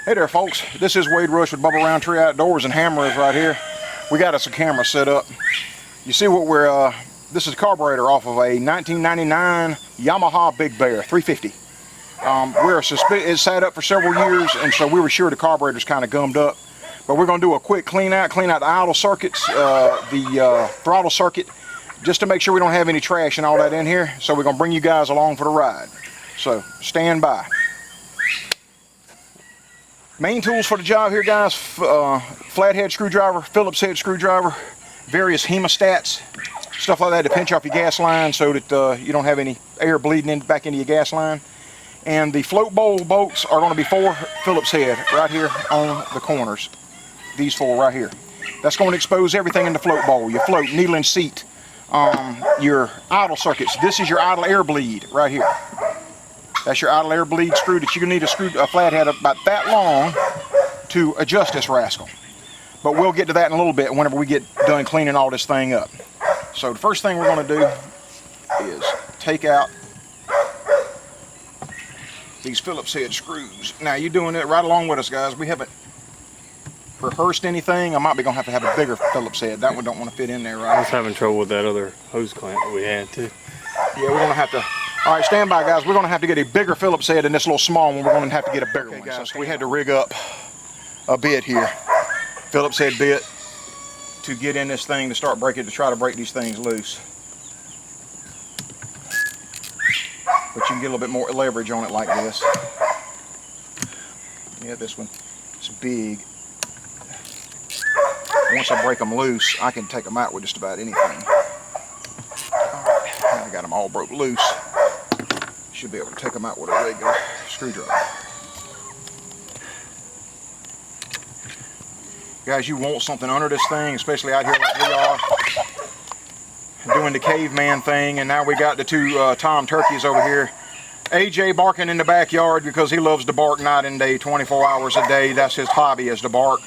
Hey there folks, this is Wade Rush with Bubba Roundtree Outdoors, and Hammer is right here. We got us a camera set up. You see what we're, this is a carburetor off of a 1999 Yamaha Big Bear 350. It's sat up for several years, and so we were sure the carburetor's kind of gummed up. But we're going to do a quick clean out the idle circuits, the throttle circuit, just to make sure we don't have any trash and all that in here. So we're going to bring you guys along for the ride. So stand by. Main tools for the job here, guys: flathead screwdriver, Phillips head screwdriver, various hemostats, stuff like that to pinch off your gas line so that you don't have any air bleeding back into your gas line. And the float bowl bolts are going to be 4 Phillips head right here on the corners. These 4 right here. That's going to expose everything in the float bowl. Your float, needle and seat, your idle circuits. This is your idle air bleed right here. That's your idle air bleed screw that you need a flathead about that long to adjust this rascal. But we'll get to that in a little bit whenever we get done cleaning all this thing up. So the first thing we're going to do is take out these Phillips head screws. Now you're doing it right along with us, guys. We haven't rehearsed anything. I might be going to have a bigger Phillips head. That one don't want to fit in there, right? I was having trouble with that other hose clamp that we had too. Yeah, we're going to have to. All right, stand by, guys. We're going to have to get a bigger Phillips head than this little small one. We're going to have to get a bigger one. Guys, so we had to rig up a bit here, Phillips head bit, to get in this thing to start breaking, to try to break these things loose. But you can get a little bit more leverage on it like this. Yeah, this one is big. Once I break them loose, I can take them out with just about anything. All right, I got them all broke loose. Should be able to take them out with a regular screwdriver. Guys, you want something under this thing, especially out here like we are, doing the caveman thing. And now we got the 2 tom turkeys over here. AJ barking in the backyard because he loves to bark night and day, 24 hours a day. That's his hobby, is to bark.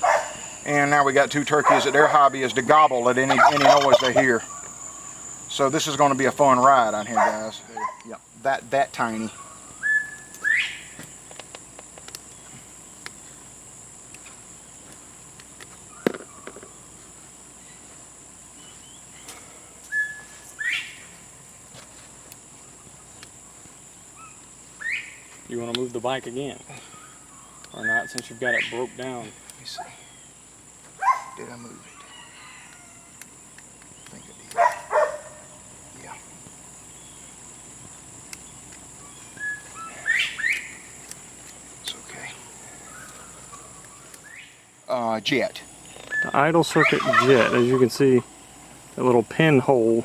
And now we got 2 turkeys that their hobby is to gobble at any noise they hear. So this is going to be a fun ride on here, guys. Yep, that tiny. You want to move the bike again? Or not, since you've got it broke down? Let me see. Did I move it? I think I did. Yeah. It's okay. Jet. The idle circuit jet, as you can see, a little pinhole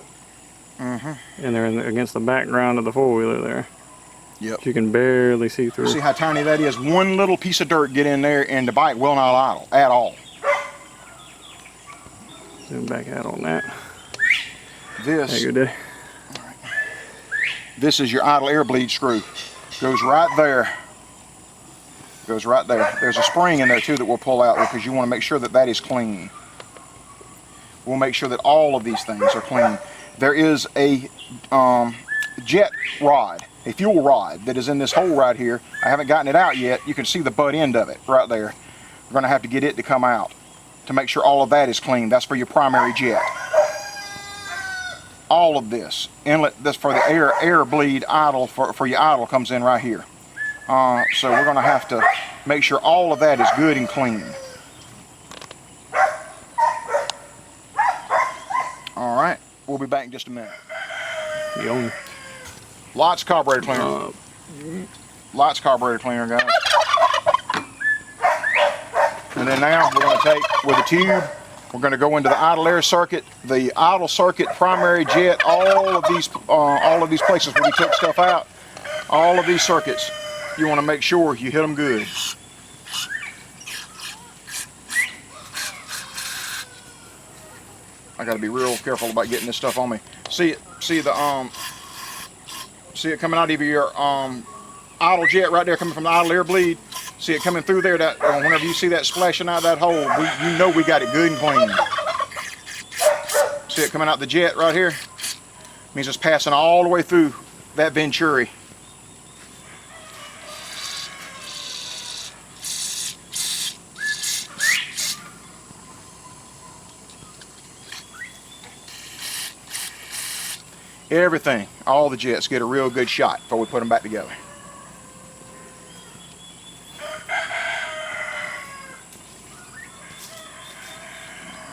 in there against the background of the four-wheeler there. Yep. You can barely see through. See how tiny that is? One little piece of dirt get in there and the bike will not idle at all. Zoom back out on that. This, there you go, Daddy. All right. This is your idle air bleed screw. Goes right there. Goes right there. There's a spring in there too that we'll pull out because you want to make sure that that is clean. We'll make sure that all of these things are clean. There is a jet rod, a fuel rod that is in this hole right here. I haven't gotten it out yet. You can see the butt end of it right there. We're going to have to get it to come out to make sure all of that is clean. That's for your primary jet. All of this inlet, this for the air bleed idle, for your idle, comes in right here. So we're going to have to make sure all of that is good and clean. All right, we'll be back in just a minute. Lots of carburetor cleaner. Lots of carburetor cleaner, guys. And then now we're going to take, with a tube, we're going to go into the idle air circuit, the idle circuit, primary jet, all of these places where we took stuff out, all of these circuits. You want to make sure you hit them good. I got to be real careful about getting this stuff on me. See it coming out of your idle jet right there, coming from the idle air bleed. See it coming through there. That whenever you see that splashing out of that hole, you know we got it good and clean. See it coming out the jet right here? Means it's passing all the way through that venturi. Everything, all the jets get a real good shot before we put them back together.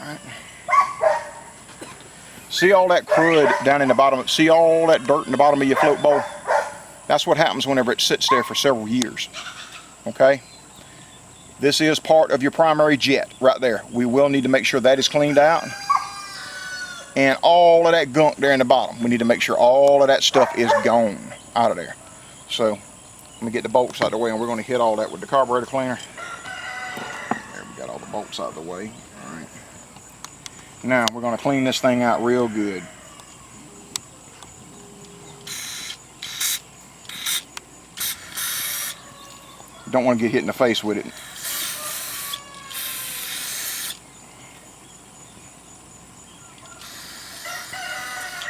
Alright. See all that crud down in the bottom, see all that dirt in the bottom of your float bowl? That's what happens whenever it sits there for several years. Okay? This is part of your primary jet right there. We will need to make sure that is cleaned out. And all of that gunk there in the bottom, we need to make sure all of that stuff is gone out of there. So, let me get the bolts out of the way, and we're going to hit all that with the carburetor cleaner. There, we got all the bolts out of the way. All right. Now, we're going to clean this thing out real good. Don't want to get hit in the face with it.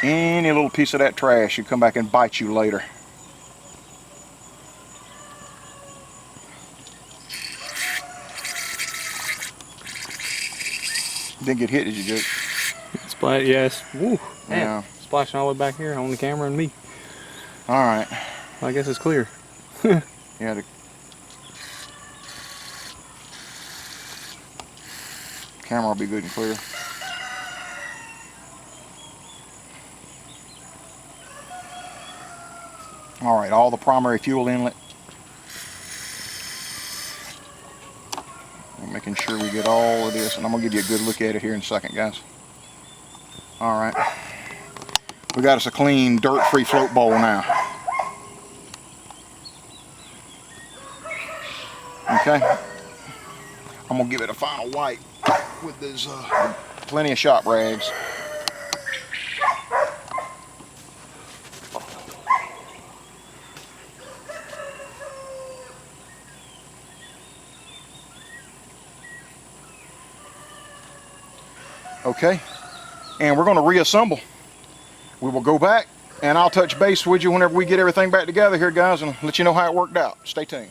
Any little piece of that trash should come back and bite you later. Didn't get hit, did you, Jake? Splash, yes. Woo. Man, Yeah. splashing all the way back here on the camera and me. All right. I guess it's clear. Yeah. The camera will be good and clear. All right, all the primary fuel inlet. I'm making sure we get all of this, and I'm gonna give you a good look at it here in a second, guys. All right, we got us a clean, dirt-free float bowl now. Okay, I'm gonna give it a final wipe with this plenty of shop rags. Okay, and we're going to reassemble. We will go back and I'll touch base with you whenever we get everything back together here, guys, and let you know how it worked out. Stay tuned.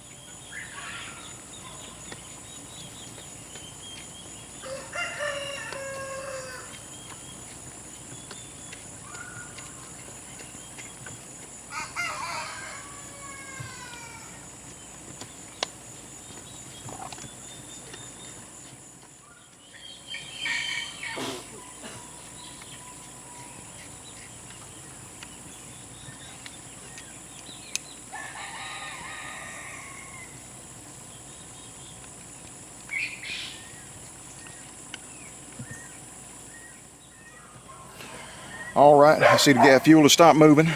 All right, I see the gas fuel to stop moving.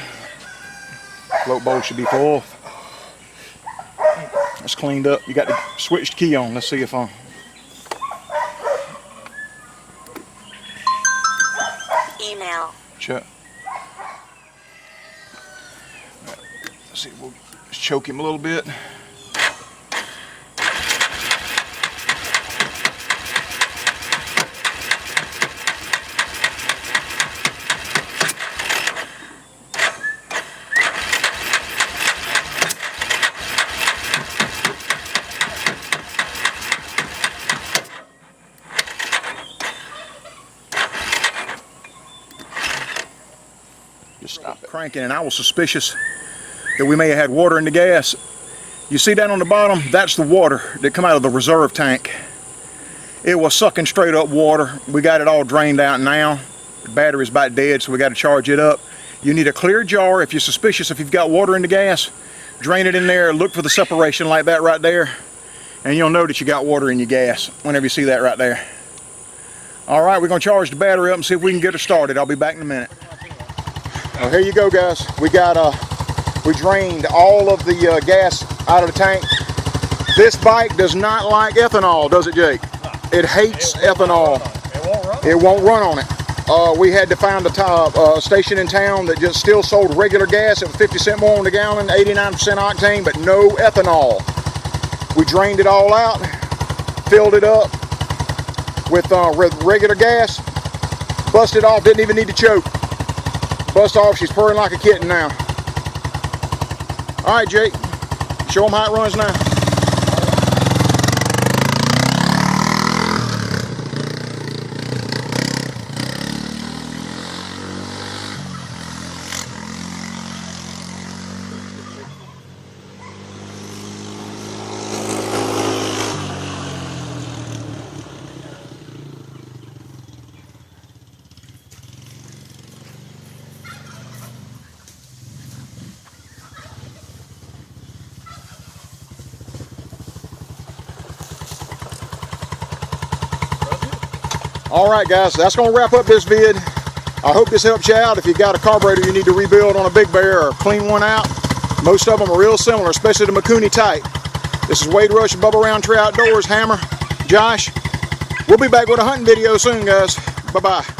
Float bowl should be full. It's cleaned up. You got the switched key on. Let's see if Email. check. Let's see, we'll just choke him a little bit. Just stop it. Cranking, and I was suspicious that we may have had water in the gas. You see that on the bottom? That's the water that come out of the reserve tank. It was sucking straight up water. We got it all drained out now. The battery's about dead, so we got to charge it up. You need a clear jar. If you're suspicious if you've got water in the gas, drain it in there, look for the separation like that right there, and you'll know that you got water in your gas whenever you see that right there. All right, we're going to charge the battery up and see if we can get her started. I'll be back in a minute. Well, here you go, guys. We drained all of the gas out of the tank. This bike does not like ethanol, does it, Jake? It hates ethanol. It won't run on it. We had to find a station in town that just still sold regular gas. It was 50 cents more on the gallon, 89% octane, but no ethanol. We drained it all out, filled it up with regular gas, busted off, didn't even need to choke. Bust off, she's purring like a kitten now. All right, Jake, show them how it runs now. Alright guys, that's going to wrap up this vid. I hope this helps you out. If you got a carburetor you need to rebuild on a Big Bear or clean one out, most of them are real similar, especially the Mikuni type. This is Wade Rush of Bubba Roundtree Outdoors, Hammer, Josh. We'll be back with a hunting video soon, guys. Bye-bye.